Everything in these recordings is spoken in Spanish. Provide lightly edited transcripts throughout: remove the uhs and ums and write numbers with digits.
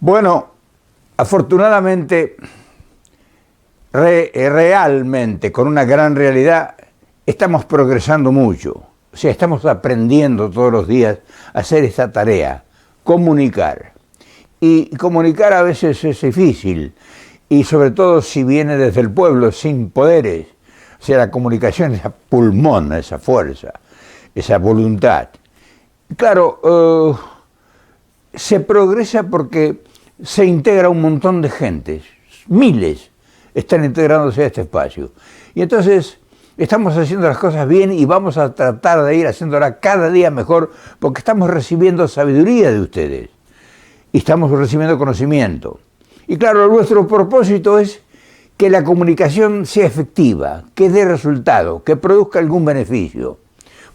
Bueno, afortunadamente, realmente, con una gran realidad, estamos progresando mucho. O sea, estamos aprendiendo todos los días a hacer esta tarea, comunicar. Y comunicar a veces es difícil, y sobre todo si viene desde el pueblo, sin poderes. O sea, la comunicación es ese pulmón, esa fuerza, esa voluntad. Claro, se progresa porque se integra un montón de gentes, miles están integrándose a este espacio. Y entonces estamos haciendo las cosas bien y vamos a tratar de ir haciéndolas cada día mejor porque estamos recibiendo sabiduría de ustedes y estamos recibiendo conocimiento. Y claro, nuestro propósito es que la comunicación sea efectiva, que dé resultado, que produzca algún beneficio.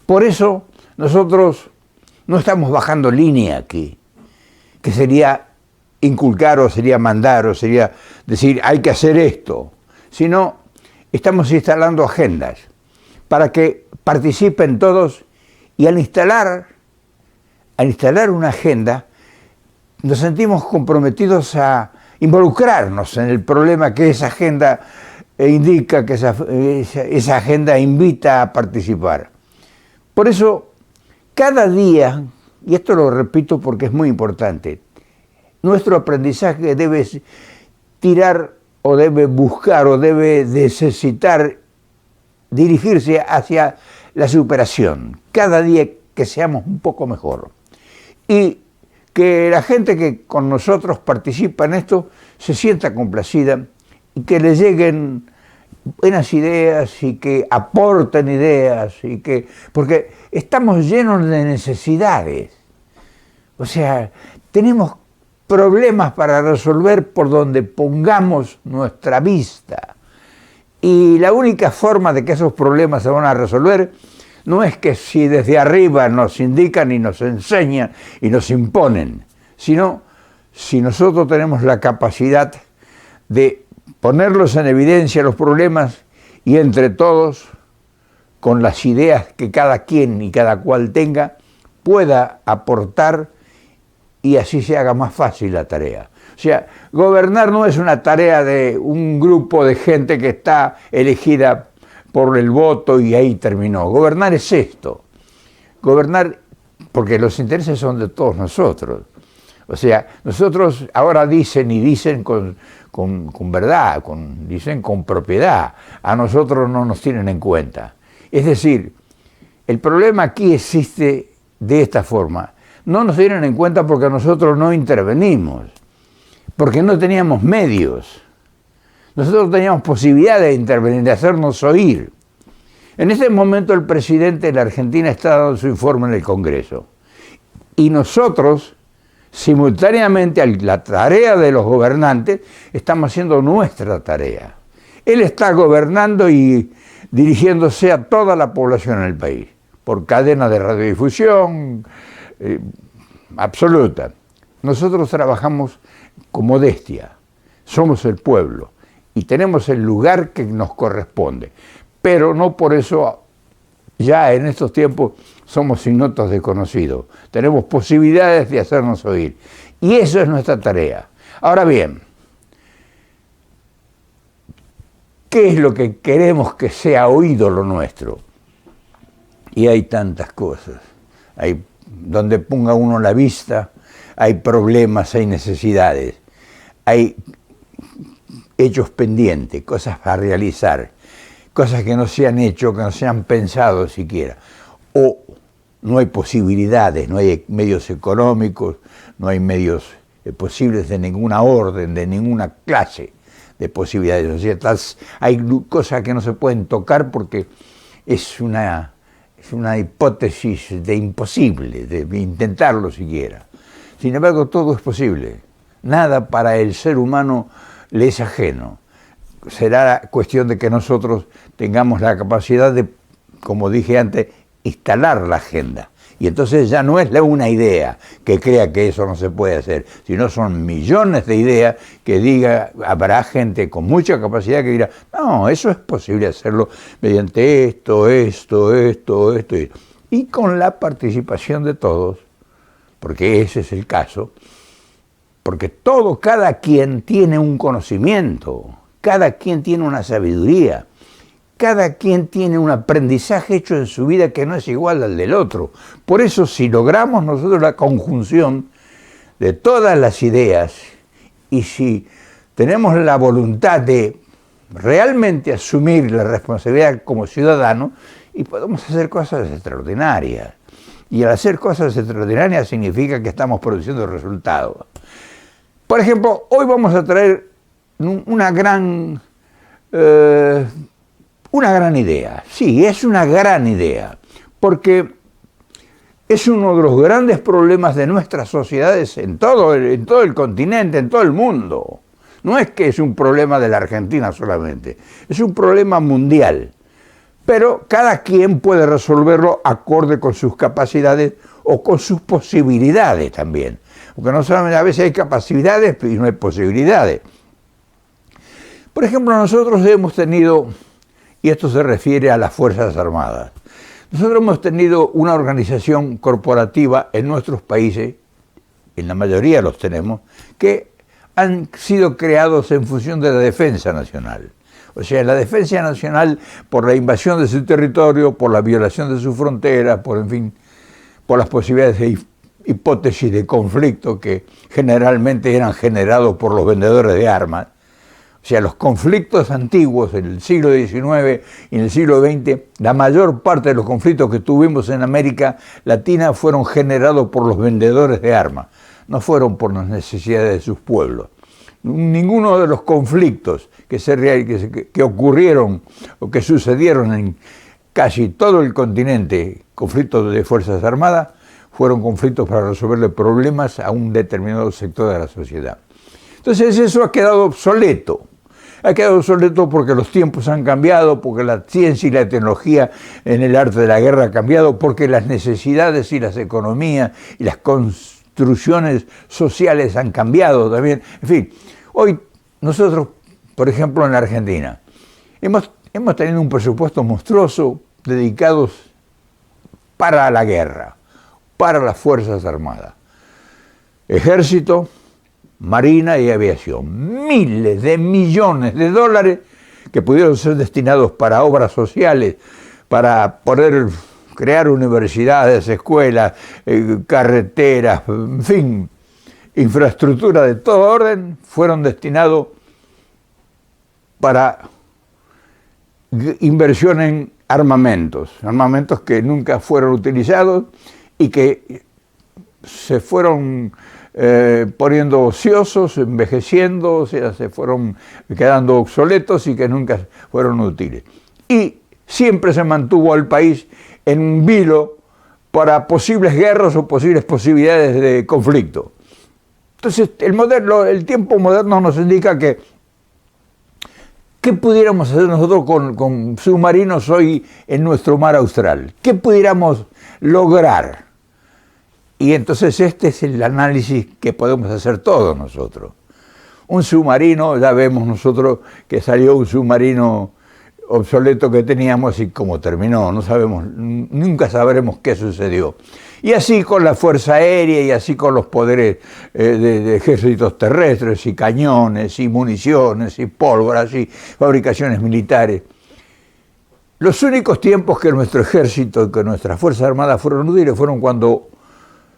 Por eso nosotros no estamos bajando línea aquí, que sería inculcar o sería mandar o sería decir hay que hacer esto, sino estamos instalando agendas para que participen todos y al instalar una agenda nos sentimos comprometidos a involucrarnos en el problema que esa agenda indica, que esa agenda invita a participar. Por eso, cada día, y esto lo repito porque es muy importante, nuestro aprendizaje debe tirar o debe buscar o debe necesitar dirigirse hacia la superación, cada día que seamos un poco mejor. Y que la gente que con nosotros participa en esto se sienta complacida y que le lleguen buenas ideas y que aporten ideas, porque estamos llenos de necesidades. O sea, tenemos problemas para resolver por donde pongamos nuestra vista. Y la única forma de que esos problemas se van a resolver no es que si desde arriba nos indican y nos enseñan y nos imponen, sino si nosotros tenemos la capacidad de ponerlos en evidencia los problemas y entre todos, con las ideas que cada quien y cada cual tenga, pueda aportar y así se haga más fácil la tarea. O sea, gobernar no es una tarea de un grupo de gente que está elegida por el voto y ahí terminó. Gobernar es esto. Gobernar porque los intereses son de todos nosotros. O sea, nosotros ahora dicen con verdad, dicen con propiedad. A nosotros no nos tienen en cuenta. Es decir, el problema aquí existe de esta forma. No nos tienen en cuenta porque nosotros no intervenimos, porque no teníamos medios. Nosotros teníamos posibilidad de intervenir, de hacernos oír. En este momento el presidente de la Argentina está dando su informe en el Congreso. Y nosotros, simultáneamente a la tarea de los gobernantes, estamos haciendo nuestra tarea. Él está gobernando y dirigiéndose a toda la población en el país, por cadena de radiodifusión absoluta. Nosotros trabajamos con modestia, somos el pueblo y tenemos el lugar que nos corresponde, pero no por eso ya en estos tiempos somos ignotos desconocidos, tenemos posibilidades de hacernos oír y eso es nuestra tarea. Ahora bien, ¿qué es lo que queremos que sea oído lo nuestro? Y hay tantas cosas, hay donde ponga uno la vista, hay problemas, hay necesidades, hay hechos pendientes, cosas a realizar, cosas que no se han hecho, que no se han pensado siquiera, o no hay posibilidades, no hay medios económicos, no hay medios posibles de ninguna orden, de ninguna clase de posibilidades. O sea, hay cosas que no se pueden tocar porque es una hipótesis de imposible, de intentarlo siquiera. Sin embargo, todo es posible. Nada para el ser humano le es ajeno. Será cuestión de que nosotros tengamos la capacidad de, como dije antes, instalar la agenda. Y entonces ya no es una idea que crea que eso no se puede hacer, sino son millones de ideas que habrá gente con mucha capacidad que dirá, no, eso es posible hacerlo mediante esto. Y con la participación de todos, porque ese es el caso, porque cada quien tiene un conocimiento, cada quien tiene una sabiduría, cada quien tiene un aprendizaje hecho en su vida que no es igual al del otro. Por eso, si logramos nosotros la conjunción de todas las ideas y si tenemos la voluntad de realmente asumir la responsabilidad como ciudadanos, y podemos hacer cosas extraordinarias. Y al hacer cosas extraordinarias significa que estamos produciendo resultados. Por ejemplo, hoy vamos a traer una gran idea. Sí, es una gran idea, porque es uno de los grandes problemas de nuestras sociedades en todo el continente, en todo el mundo. No es que es un problema de la Argentina solamente, es un problema mundial. Pero cada quien puede resolverlo acorde con sus capacidades o con sus posibilidades también. Porque no solamente a veces hay capacidades y no hay posibilidades. Por ejemplo, nosotros hemos tenido, y esto se refiere a las Fuerzas Armadas, nosotros hemos tenido una organización corporativa en nuestros países, en la mayoría los tenemos, que han sido creados en función de la defensa nacional. O sea, la defensa nacional por la invasión de su territorio, por la violación de sus fronteras, por las posibilidades de hipótesis de conflicto que generalmente eran generados por los vendedores de armas. O sea, los conflictos antiguos en el siglo XIX y en el siglo XX, la mayor parte de los conflictos que tuvimos en América Latina fueron generados por los vendedores de armas, no fueron por las necesidades de sus pueblos. Ninguno de los conflictos que ocurrieron o que sucedieron en casi todo el continente, conflictos de Fuerzas Armadas, fueron conflictos para resolverle problemas a un determinado sector de la sociedad. Entonces eso ha quedado obsoleto. Ha quedado obsoleto porque los tiempos han cambiado, porque la ciencia y la tecnología en el arte de la guerra han cambiado, porque las necesidades y las economías y las construcciones sociales han cambiado también. En fin, hoy nosotros, por ejemplo, en la Argentina, hemos tenido un presupuesto monstruoso dedicados para la guerra, para las Fuerzas Armadas, Ejército, Marina y Aviación. Miles de millones de dólares que pudieron ser destinados para obras sociales, para poder crear universidades, escuelas, carreteras, en fin, infraestructura de todo orden, fueron destinados para inversión en armamentos que nunca fueron utilizados y que se fueron poniendo ociosos, envejeciendo, o sea, se fueron quedando obsoletos y que nunca fueron útiles. Y siempre se mantuvo al país en un vilo para posibles guerras o posibles posibilidades de conflicto. Entonces, el tiempo moderno nos indica que ¿qué pudiéramos hacer nosotros con submarinos hoy en nuestro mar austral? ¿Qué pudiéramos lograr? Y entonces este es el análisis que podemos hacer todos nosotros. Un submarino, ya vemos nosotros que salió un submarino obsoleto que teníamos y cómo terminó, no sabemos, nunca sabremos qué sucedió. Y así con la Fuerza Aérea y así con los poderes de ejércitos terrestres y cañones y municiones y pólvoras y fabricaciones militares. Los únicos tiempos que nuestro ejército y que nuestras Fuerzas Armadas fueron útiles fueron cuando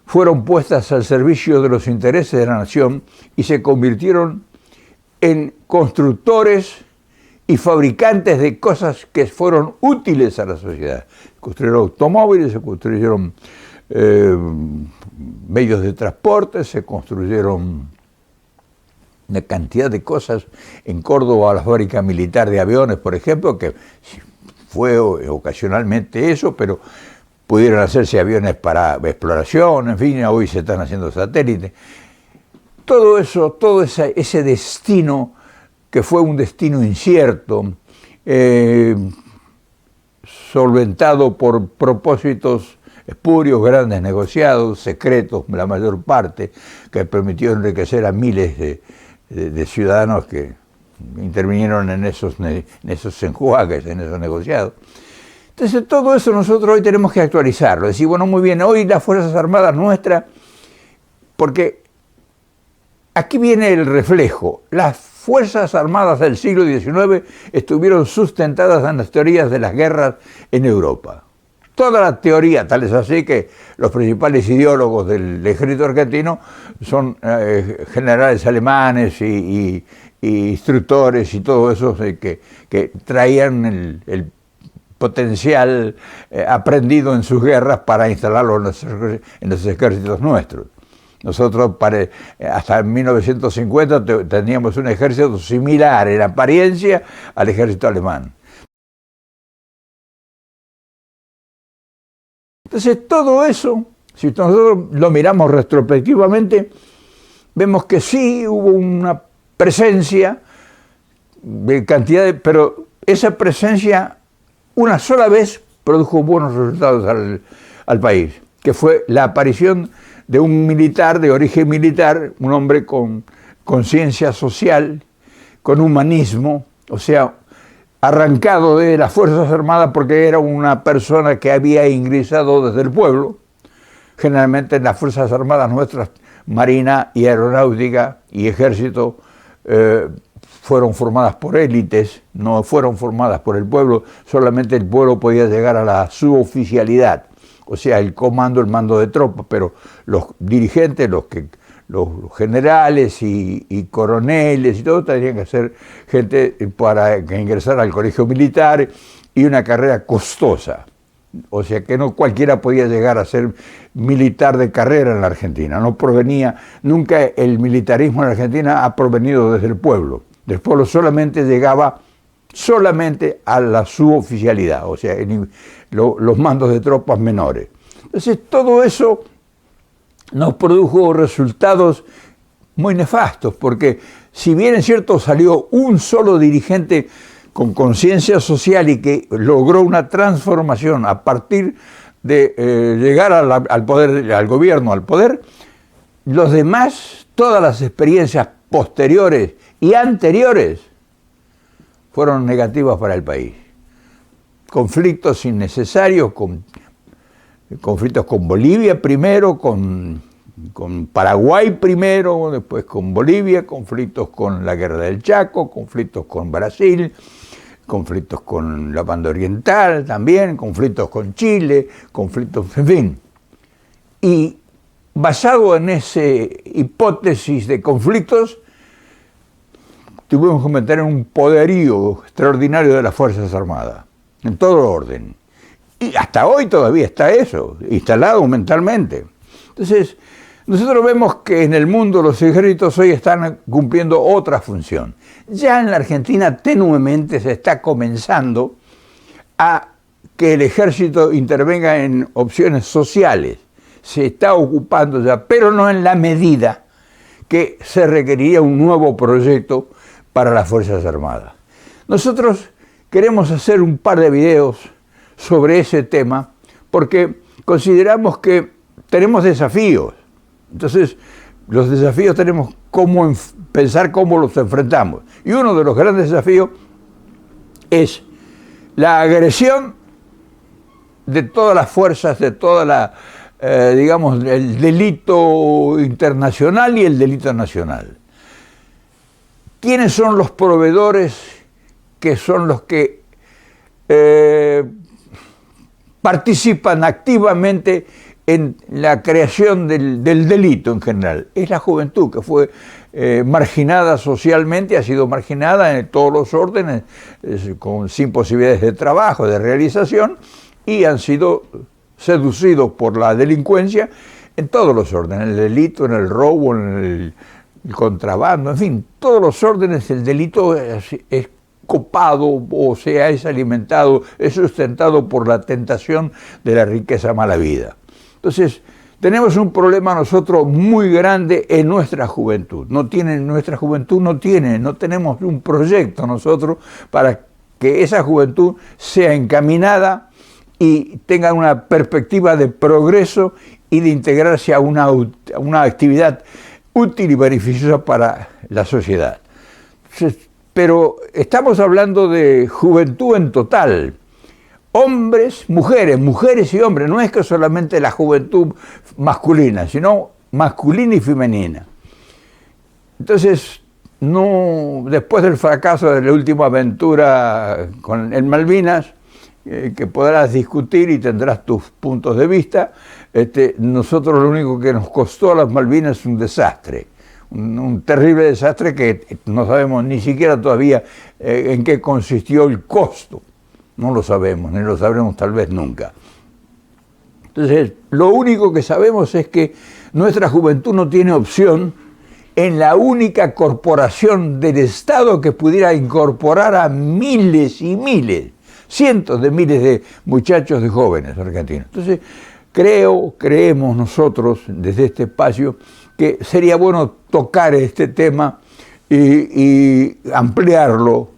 fueron puestas al servicio de los intereses de la nación y se convirtieron en constructores y fabricantes de cosas que fueron útiles a la sociedad. Se construyeron automóviles, se construyeron medios de transporte, se construyeron una cantidad de cosas. En Córdoba, la fábrica militar de aviones, por ejemplo, que fue ocasionalmente eso, pero pudieron hacerse aviones para exploración, en fin, hoy se están haciendo satélites. Todo eso, todo ese destino, que fue un destino incierto, solventado por propósitos espurios, grandes negociados, secretos, la mayor parte, que permitió enriquecer a miles de ciudadanos que intervinieron en esos enjuagues, en esos negociados. Entonces todo eso nosotros hoy tenemos que actualizarlo, decir, bueno, muy bien, hoy las Fuerzas Armadas nuestras, porque aquí viene el reflejo. Las Fuerzas Armadas del siglo XIX estuvieron sustentadas en las teorías de las guerras en Europa. Toda la teoría, tal es así que los principales ideólogos del ejército argentino son generales alemanes y instructores y todo eso que traían el potencial aprendido en sus guerras para instalarlo en los ejércitos nuestros. Nosotros hasta 1950 teníamos un ejército similar en apariencia al ejército alemán. Entonces todo eso, si nosotros lo miramos retrospectivamente, vemos que sí hubo una presencia de cantidad pero esa presencia una sola vez produjo buenos resultados al país, que fue la aparición de un militar de origen militar, un hombre con conciencia social, con humanismo, o sea, arrancado de las Fuerzas Armadas porque era una persona que había ingresado desde el pueblo. Generalmente en las Fuerzas Armadas nuestras, Marina y Aeronáutica y Ejército, fueron formadas por élites, no fueron formadas por el pueblo, solamente el pueblo podía llegar a la suboficialidad, o sea, el comando, el mando de tropas, pero los dirigentes, los generales y coroneles y todo, tendrían que ser gente para que ingresara al colegio militar y una carrera costosa. O sea que no cualquiera podía llegar a ser militar de carrera en la Argentina. No provenía, nunca el militarismo en la Argentina ha provenido desde el pueblo. Del pueblo solamente llegaba a la suboficialidad, o sea, los mandos de tropas menores. Entonces todo eso nos produjo resultados muy nefastos, porque si bien es cierto salió un solo dirigente con conciencia social y que logró una transformación a partir de llegar al poder, al gobierno, al poder, los demás, todas las experiencias posteriores y anteriores fueron negativas para el país. Conflictos innecesarios, conflictos con Bolivia primero, con Paraguay primero, después con Bolivia, conflictos con la Guerra del Chaco, conflictos con Brasil, conflictos con la banda oriental también, conflictos con Chile, conflictos, en fin. Y basado en esa hipótesis de conflictos, tuvimos que meter un poderío extraordinario de las Fuerzas Armadas, en todo orden. Y hasta hoy todavía está eso, instalado mentalmente. Entonces, nosotros vemos que en el mundo los ejércitos hoy están cumpliendo otra función. Ya en la Argentina tenuemente se está comenzando a que el ejército intervenga en opciones sociales. Se está ocupando ya, pero no en la medida que se requeriría un nuevo proyecto para las Fuerzas Armadas. Nosotros queremos hacer un par de videos sobre ese tema porque consideramos que tenemos desafíos. Entonces, los desafíos tenemos cómo pensar cómo los enfrentamos. Y uno de los grandes desafíos es la agresión de todas las fuerzas, de toda la, digamos, el delito internacional y el delito nacional. ¿Quiénes son los proveedores que son los que participan activamente en la creación del delito en general? Es la juventud, que fue marginada socialmente, ha sido marginada en todos los órdenes, sin posibilidades de trabajo, de realización, y han sido seducidos por la delincuencia en todos los órdenes, en el delito, en el robo, en el contrabando, en fin, todos los órdenes el delito es copado, o sea, es alimentado, es sustentado por la tentación de la riqueza mala vida. Entonces, tenemos un problema nosotros muy grande en nuestra juventud. No tenemos un proyecto nosotros para que esa juventud sea encaminada y tenga una perspectiva de progreso y de integrarse a una actividad útil y beneficiosa para la sociedad. Pero estamos hablando de juventud en total. Hombres, mujeres y hombres, no es que solamente la juventud masculina, sino masculina y femenina. Entonces, no, después del fracaso de la última aventura en Malvinas, que podrás discutir y tendrás tus puntos de vista, nosotros lo único que nos costó a las Malvinas es un desastre, un terrible desastre que no sabemos ni siquiera todavía en qué consistió el costo. No lo sabemos, ni lo sabremos tal vez nunca. Entonces, lo único que sabemos es que nuestra juventud no tiene opción en la única corporación del Estado que pudiera incorporar a miles y miles, cientos de miles de muchachos, de jóvenes argentinos. Entonces, creemos nosotros desde este espacio que sería bueno tocar este tema y ampliarlo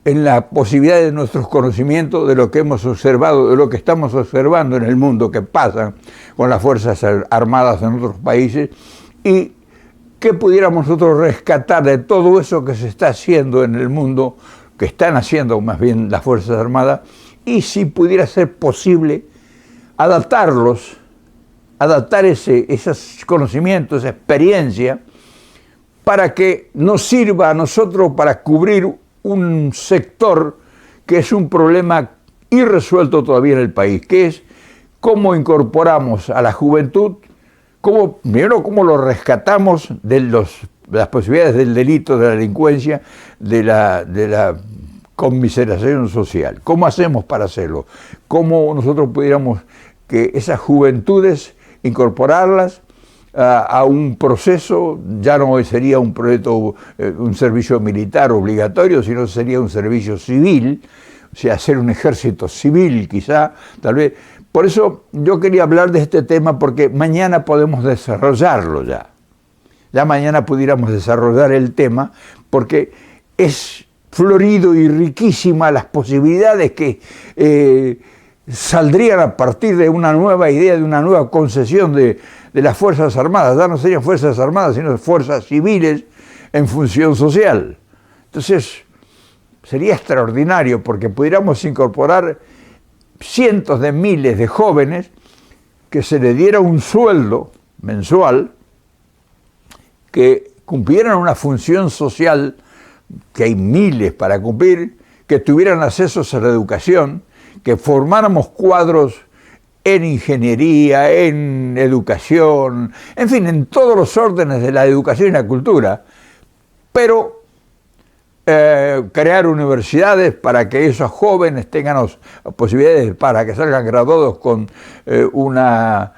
en la posibilidad de nuestros conocimientos de lo que hemos observado, de lo que estamos observando en el mundo que pasa con las Fuerzas Armadas en otros países, y qué pudiéramos nosotros rescatar de todo eso que se está haciendo en el mundo, que están haciendo más bien las Fuerzas Armadas, y si pudiera ser posible adaptar esos conocimientos, esa experiencia, para que nos sirva a nosotros para cubrir un sector que es un problema irresuelto todavía en el país, que es cómo incorporamos a la juventud, primero cómo lo rescatamos de las posibilidades del delito, de la delincuencia, de la conmiseración social. ¿Cómo hacemos para hacerlo? ¿Cómo nosotros pudiéramos que esas juventudes incorporarlas a un proceso? Ya no sería un proyecto, un servicio militar obligatorio, sino sería un servicio civil, o sea, hacer un ejército civil quizá, tal vez. Por eso yo quería hablar de este tema, porque mañana podemos desarrollarlo ya. Ya mañana pudiéramos desarrollar el tema, porque es florido y riquísima las posibilidades que saldrían a partir de una nueva idea, de una nueva concesión de las Fuerzas Armadas. Ya no serían Fuerzas Armadas, sino fuerzas civiles en función social. Entonces, sería extraordinario, porque pudiéramos incorporar cientos de miles de jóvenes, que se les diera un sueldo mensual, que cumplieran una función social, que hay miles para cumplir, que tuvieran accesos a la educación, que formáramos cuadros en ingeniería, en educación, en fin, en todos los órdenes de la educación y la cultura, pero crear universidades para que esos jóvenes tengan las posibilidades para que salgan graduados con una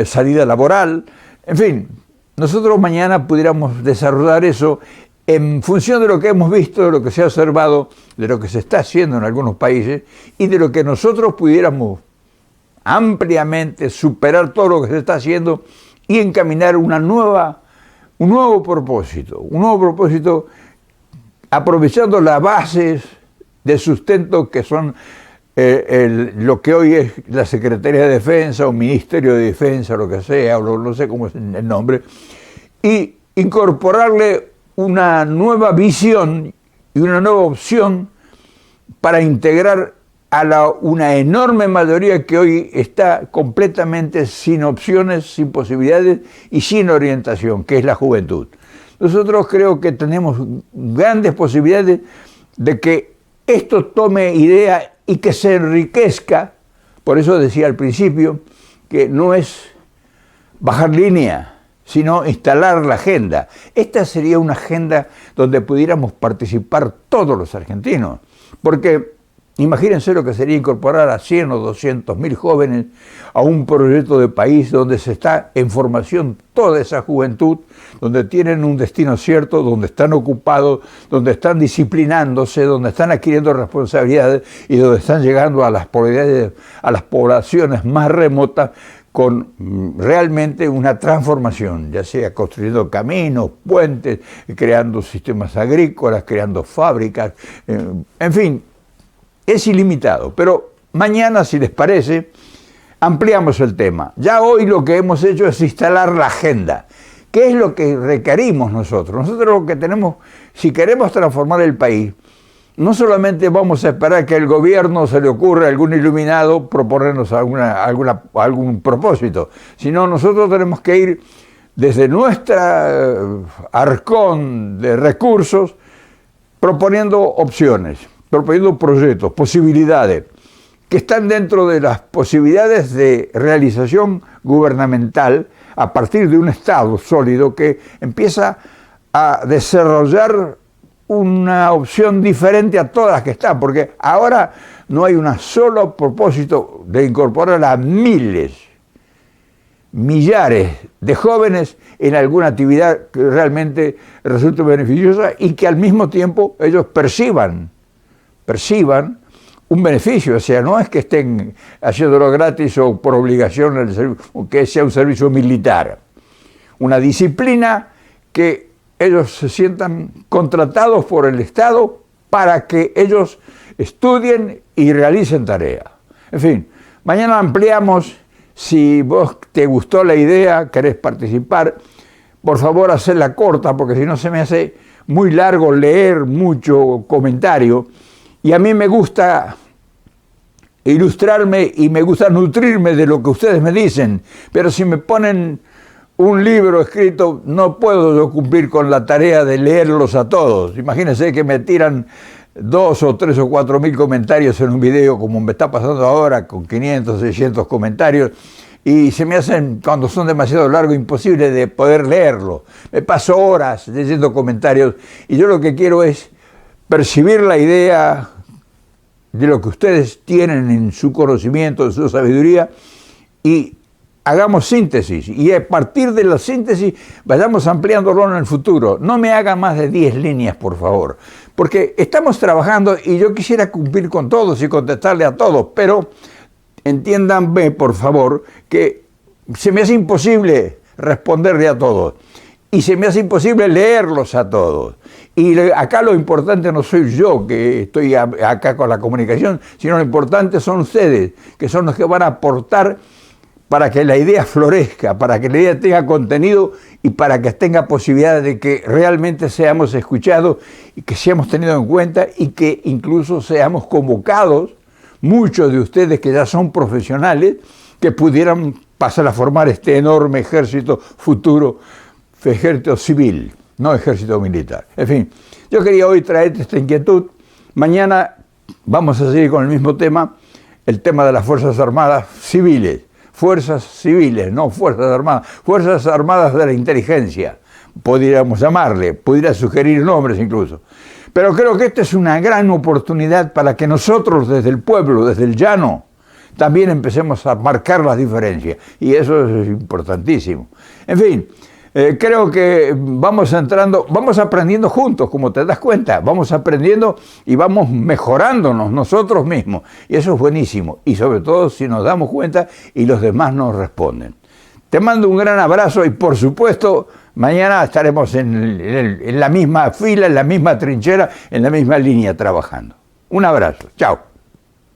salida laboral. En fin, nosotros mañana pudiéramos desarrollar eso en función de lo que hemos visto, de lo que se ha observado, de lo que se está haciendo en algunos países, y de lo que nosotros pudiéramos ampliamente superar todo lo que se está haciendo y encaminar un nuevo propósito, aprovechando las bases de sustento que son lo que hoy es la Secretaría de Defensa o Ministerio de Defensa, lo que sea, o no sé cómo es el nombre, y incorporarle una nueva visión y una nueva opción para integrar a una enorme mayoría que hoy está completamente sin opciones, sin posibilidades y sin orientación, que es la juventud. Nosotros creo que tenemos grandes posibilidades de que esto tome idea y que se enriquezca. Por eso decía al principio que no es bajar línea, sino instalar la agenda. Esta sería una agenda donde pudiéramos participar todos los argentinos, porque imagínense lo que sería incorporar a 100 o 200 mil jóvenes a un proyecto de país donde se está en formación toda esa juventud, donde tienen un destino cierto, donde están ocupados, donde están disciplinándose, donde están adquiriendo responsabilidades y donde están llegando a las poblaciones más remotas con realmente una transformación, ya sea construyendo caminos, puentes, creando sistemas agrícolas, creando fábricas, en fin, es ilimitado. Pero mañana, si les parece, ampliamos el tema. Ya hoy lo que hemos hecho es instalar la agenda. ¿Qué es lo que requerimos nosotros? Nosotros lo que tenemos, si queremos transformar el país, no solamente vamos a esperar que el gobierno se le ocurra a algún iluminado proponernos algún propósito, sino nosotros tenemos que ir desde nuestra arcón de recursos, proponiendo opciones, proponiendo proyectos, posibilidades, que están dentro de las posibilidades de realización gubernamental a partir de un Estado sólido que empieza a desarrollar una opción diferente a todas las que están, porque ahora no hay un solo propósito de incorporar a miles, millares de jóvenes en alguna actividad que realmente resulte beneficiosa y que al mismo tiempo ellos perciban un beneficio. O sea, no es que estén haciéndolo gratis o por obligación, o que sea un servicio militar. Una disciplina que ellos se sientan contratados por el Estado para que ellos estudien y realicen tareas. En fin, mañana ampliamos. Si vos te gustó la idea, querés participar, por favor hacerla corta, porque si no se me hace muy largo leer mucho comentario. Y a mí me gusta ilustrarme y me gusta nutrirme de lo que ustedes me dicen, pero si me ponen un libro escrito, no puedo yo cumplir con la tarea de leerlos a todos. Imagínense que me tiran 2 o 3 o 4 mil comentarios en un video, como me está pasando ahora, con 500, 600 comentarios, y se me hacen, cuando son demasiado largos, imposible de poder leerlo. Me paso horas leyendo comentarios, y yo lo que quiero es percibir la idea de lo que ustedes tienen en su conocimiento, en su sabiduría, y hagamos síntesis, y a partir de la síntesis vayamos ampliándolo en el futuro. No me hagan más de 10 líneas, por favor, porque estamos trabajando y yo quisiera cumplir con todos y contestarle a todos, pero entiéndanme, por favor, que se me hace imposible responderle a todos y se me hace imposible leerlos a todos. Y acá lo importante no soy yo, que estoy acá con la comunicación, sino lo importante son ustedes, que son los que van a aportar para que la idea florezca, para que la idea tenga contenido y para que tenga posibilidad de que realmente seamos escuchados y que seamos tenidos en cuenta y que incluso seamos convocados, muchos de ustedes que ya son profesionales, que pudieran pasar a formar este enorme ejército futuro, ejército civil, no ejército militar. En fin, yo quería hoy traerte esta inquietud. Mañana vamos a seguir con el mismo tema, el tema de las Fuerzas Armadas civiles. Fuerzas civiles, no Fuerzas Armadas de la inteligencia, podríamos llamarle, pudiera sugerir nombres incluso. Pero creo que esta es una gran oportunidad para que nosotros desde el pueblo, desde el llano, también empecemos a marcar las diferencias, y eso es importantísimo. En fin, creo que vamos aprendiendo juntos, como te das cuenta, vamos aprendiendo y vamos mejorándonos nosotros mismos. Y eso es buenísimo, y sobre todo si nos damos cuenta y los demás nos responden. Te mando un gran abrazo y por supuesto mañana estaremos en la misma fila, en la misma trinchera, en la misma línea trabajando. Un abrazo, chao.